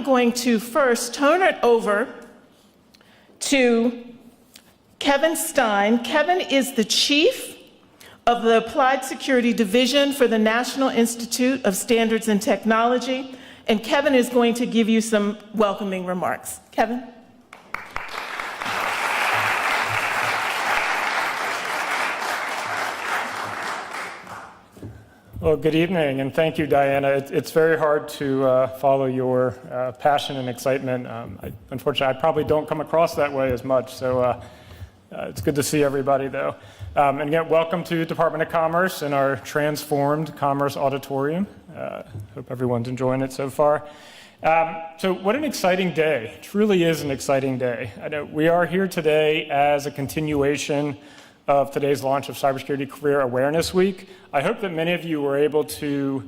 I'm going to first turn it over to Kevin Stine. Kevin is the chief of the Applied Security Division for the National Institute of Standards and Technology, and Kevin is going to give you some welcoming remarks. Kevin? Well, good evening, and thank you, Diana. It's very hard to follow your passion and excitement. Unfortunately, I probably don't come across that way as much, so it's good to see everybody, though. And again, welcome to Department of Commerce and our transformed Commerce Auditorium. Hope everyone's enjoying it so far. So what an exciting day. It truly is an exciting day. I know we are here today as a continuation of today's launch of Cybersecurity Career Awareness Week. I hope that many of you were able to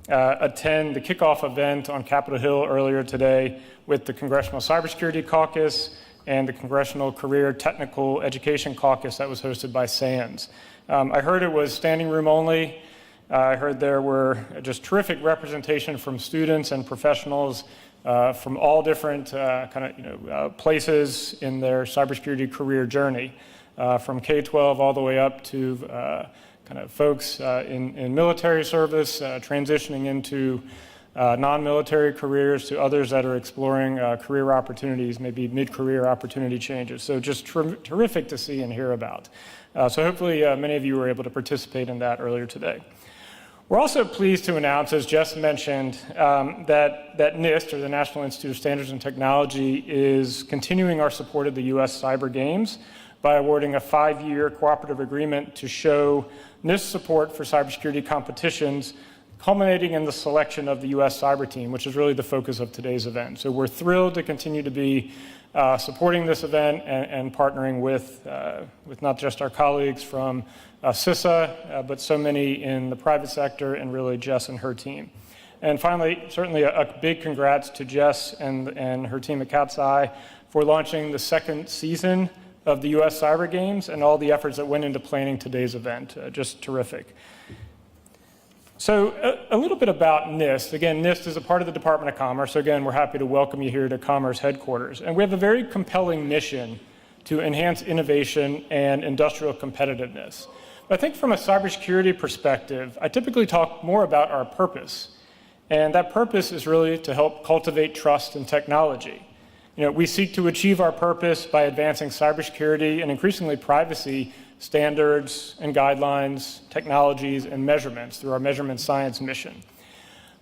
attend the kickoff event on Capitol Hill earlier today with the Congressional Cybersecurity Caucus and the Congressional Career Technical Education Caucus that was hosted by SANS. I heard it was standing room only. I heard there were just terrific representation from students and professionals from all different places in their cybersecurity career journey. From K-12 all the way up to folks in military service, transitioning into non-military careers, to others that are exploring career opportunities, maybe mid-career opportunity changes. So just terrific to see and hear about. So hopefully many of you were able to participate in that earlier today. We're also pleased to announce, as Jess mentioned, that NIST, or the National Institute of Standards and Technology, is continuing our support of the U.S. Cyber Games by awarding a 5-year cooperative agreement to show NIST support for cybersecurity competitions, culminating in the selection of the U.S. Cyber Team, which is really the focus of today's event. So we're thrilled to continue to be supporting this event and partnering with not just our colleagues from CISA, but so many in the private sector, and really Jess and her team. And finally, certainly a big congrats to Jess and her team at Cat's Eye for launching the second season of the U.S. Cyber Games and all the efforts that went into planning today's event. Just terrific. So a little bit about NIST. Again, NIST is a part of the Department of Commerce. So again, we're happy to welcome you here to Commerce headquarters. And we have a very compelling mission to enhance innovation and industrial competitiveness. But I think from a cybersecurity perspective, I typically talk more about our purpose. And that purpose is really to help cultivate trust in technology. We seek to achieve our purpose by advancing cybersecurity and increasingly privacy standards and guidelines, technologies, and measurements through our measurement science mission.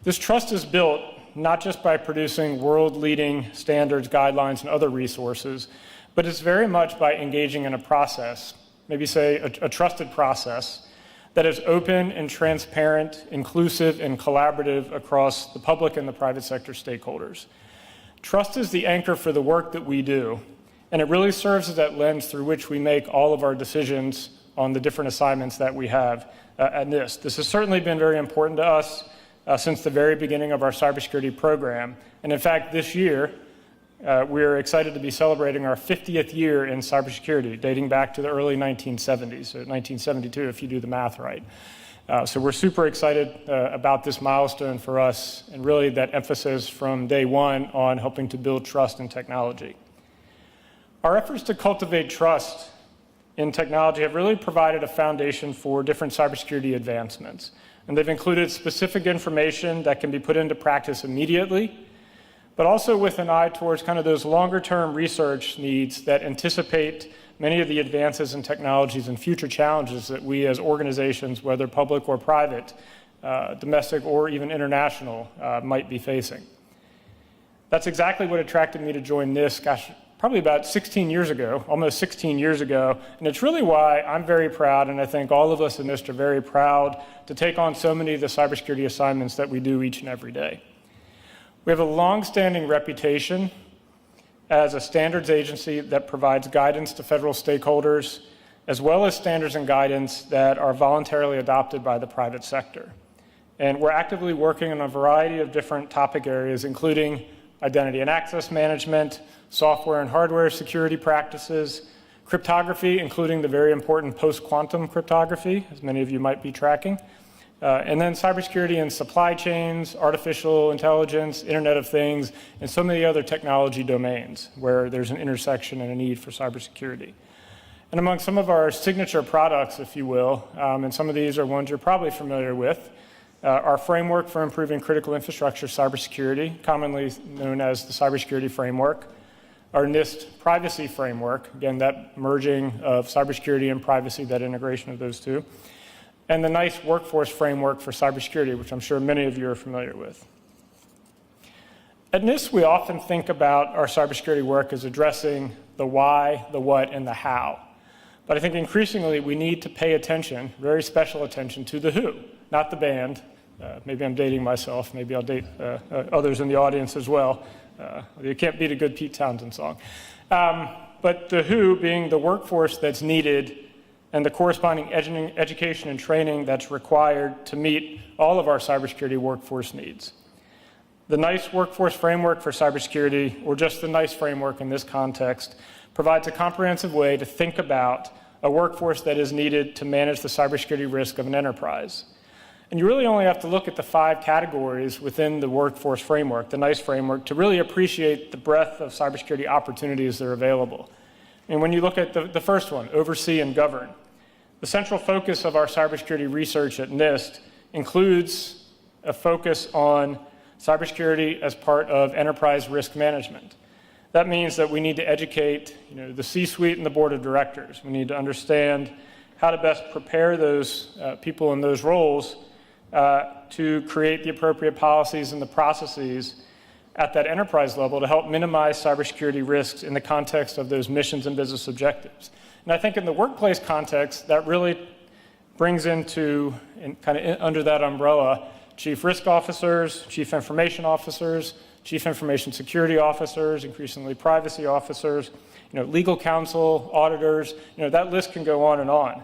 This trust is built not just by producing world-leading standards, guidelines, and other resources, but it's very much by engaging in a process, maybe say a trusted process, that is open and transparent, inclusive, and collaborative across the public and the private sector stakeholders. Trust is the anchor for the work that we do, and it really serves as that lens through which we make all of our decisions on the different assignments that we have at NIST. This has certainly been very important to us since the very beginning of our cybersecurity program. And in fact, this year, we're excited to be celebrating our 50th year in cybersecurity, dating back to the early 1970s, so 1972 if you do the math right. So we're super excited about this milestone for us, and really that emphasis from day one on helping to build trust in technology. Our efforts to cultivate trust in technology have really provided a foundation for different cybersecurity advancements. And they've included specific information that can be put into practice immediately, but also with an eye towards kind of those longer-term research needs that anticipate many of the advances in technologies and future challenges that we as organizations, whether public or private, domestic or even international, might be facing. That's exactly what attracted me to join NIST, probably about 16 years ago, almost 16 years ago, and it's really why I'm very proud, and I think all of us in NIST are very proud to take on so many of the cybersecurity assignments that we do each and every day. We have a long-standing reputation as a standards agency that provides guidance to federal stakeholders, as well as standards and guidance that are voluntarily adopted by the private sector. And we're actively working on a variety of different topic areas, including identity and access management, software and hardware security practices, cryptography, including the very important post-quantum cryptography, as many of you might be tracking, And then cybersecurity in supply chains, artificial intelligence, Internet of Things, and so many other technology domains where there's an intersection and a need for cybersecurity. And among some of our signature products, if you will, and some of these are ones you're probably familiar with, our framework for improving critical infrastructure cybersecurity, commonly known as the Cybersecurity Framework, our NIST Privacy Framework, again, that merging of cybersecurity and privacy, that integration of those two, and the NICE Workforce Framework for Cybersecurity, which I'm sure many of you are familiar with. At NIST, we often think about our cybersecurity work as addressing the why, the what, and the how. But I think increasingly we need to pay attention, very special attention, to the who, not the band. Maybe I'm dating myself. Maybe I'll date others in the audience as well. You can't beat a good Pete Townsend song. But the who being the workforce that's needed and the corresponding education and training that's required to meet all of our cybersecurity workforce needs. The NICE Workforce Framework for Cybersecurity, or just the NICE framework in this context, provides a comprehensive way to think about a workforce that is needed to manage the cybersecurity risk of an enterprise. And you really only have to look at the 5 categories within the workforce framework, the NICE framework, to really appreciate the breadth of cybersecurity opportunities that are available. And when you look at the first one, oversee and govern, the central focus of our cybersecurity research at NIST includes a focus on cybersecurity as part of enterprise risk management. That means that we need to educate, the C-suite and the board of directors. We need to understand how to best prepare those people in those roles to create the appropriate policies and the processes at that enterprise level to help minimize cybersecurity risks in the context of those missions and business objectives. And I think in the workplace context, that really brings into, kind of under that umbrella, chief risk officers, chief information officers, chief information security officers, increasingly privacy officers, legal counsel, auditors, that list can go on and on.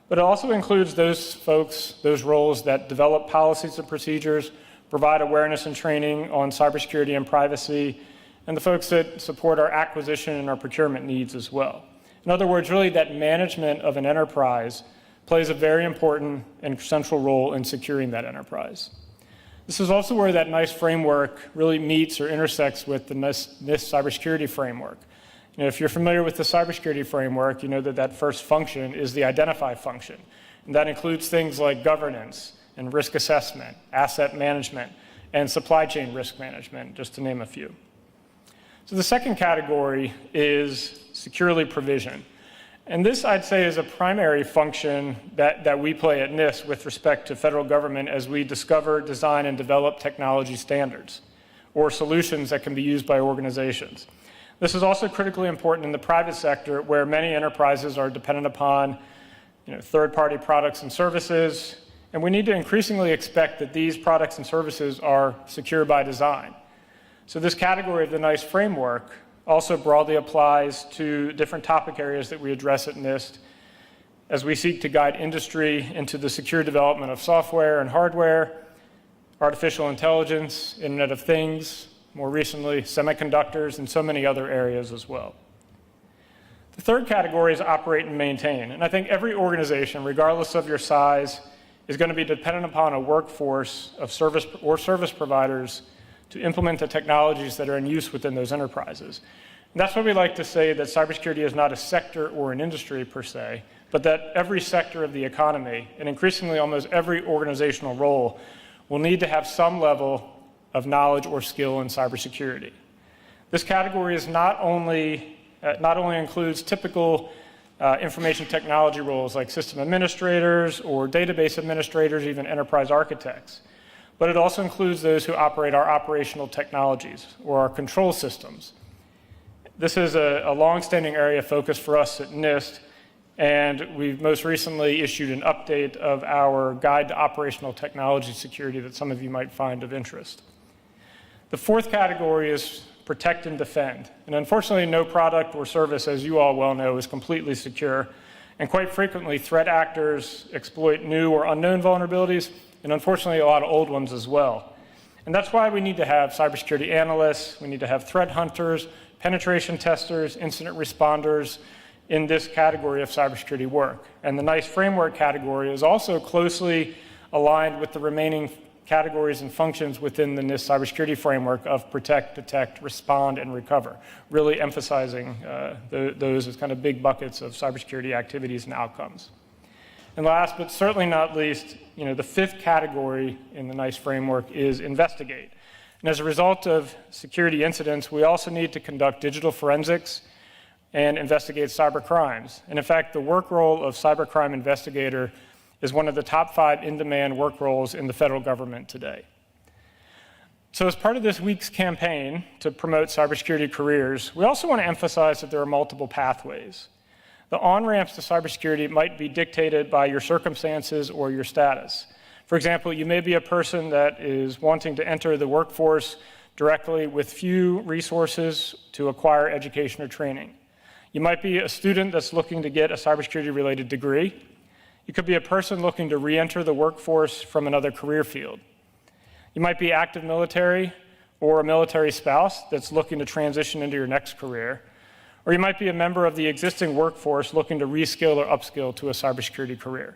But it also includes those folks, those roles that develop policies and procedures, provide awareness and training on cybersecurity and privacy, and the folks that support our acquisition and our procurement needs as well. In other words, really that management of an enterprise plays a very important and central role in securing that enterprise. This is also where that NICE framework really meets or intersects with the NIST cybersecurity framework. If you're familiar with the cybersecurity framework, you know that first function is the identify function. And that includes things like governance and risk assessment, asset management, and supply chain risk management, just to name a few. So the second category is securely provision. And this, I'd say, is a primary function that we play at NIST with respect to federal government as we discover, design, and develop technology standards or solutions that can be used by organizations. This is also critically important in the private sector where many enterprises are dependent upon third-party products and services, and we need to increasingly expect that these products and services are secure by design. So this category of the NICE framework also broadly applies to different topic areas that we address at NIST as we seek to guide industry into the secure development of software and hardware, artificial intelligence, Internet of Things, more recently semiconductors, and so many other areas as well. The third category is operate and maintain. And I think every organization, regardless of your size, is going to be dependent upon a workforce of service providers to implement the technologies that are in use within those enterprises. And that's why we like to say that cybersecurity is not a sector or an industry per se, but that every sector of the economy, and increasingly almost every organizational role, will need to have some level of knowledge or skill in cybersecurity. This category is not only includes typical information technology roles like system administrators or database administrators, even enterprise architects, but it also includes those who operate our operational technologies or our control systems. This is a long-standing area of focus for us at NIST, and we've most recently issued an update of our Guide to Operational Technology Security that some of you might find of interest. The fourth category is protect and defend. And unfortunately, no product or service, as you all well know, is completely secure. And quite frequently, threat actors exploit new or unknown vulnerabilities, and unfortunately, a lot of old ones as well. And that's why we need to have cybersecurity analysts, we need to have threat hunters, penetration testers, incident responders in this category of cybersecurity work. And the NICE framework category is also closely aligned with the remaining categories and functions within the NIST cybersecurity framework of protect, detect, respond, and recover, really emphasizing those as kind of big buckets of cybersecurity activities and outcomes. And last, but certainly not least, the fifth category in the NICE framework is investigate. And as a result of security incidents, we also need to conduct digital forensics and investigate cyber crimes. And in fact, the work role of cybercrime investigator is one of the top 5 in-demand work roles in the federal government today. So as part of this week's campaign to promote cybersecurity careers, we also want to emphasize that there are multiple pathways. The on-ramps to cybersecurity might be dictated by your circumstances or your status. For example, you may be a person that is wanting to enter the workforce directly with few resources to acquire education or training. You might be a student that's looking to get a cybersecurity-related degree. You could be a person looking to re-enter the workforce from another career field. You might be active military or a military spouse that's looking to transition into your next career. Or you might be a member of the existing workforce looking to reskill or upskill to a cybersecurity career.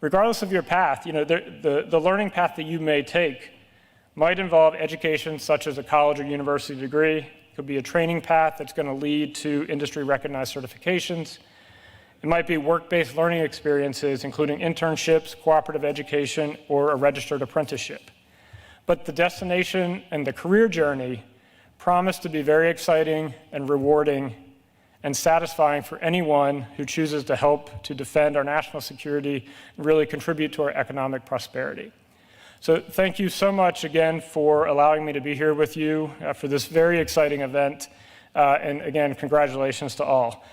Regardless of your path, the learning path that you may take might involve education such as a college or university degree. It could be a training path that's going to lead to industry-recognized certifications. It might be work-based learning experiences, including internships, cooperative education, or a registered apprenticeship. But the destination and the career journey promise to be very exciting and rewarding and satisfying for anyone who chooses to help to defend our national security and really contribute to our economic prosperity. So thank you so much again for allowing me to be here with you for this very exciting event. And again, congratulations to all.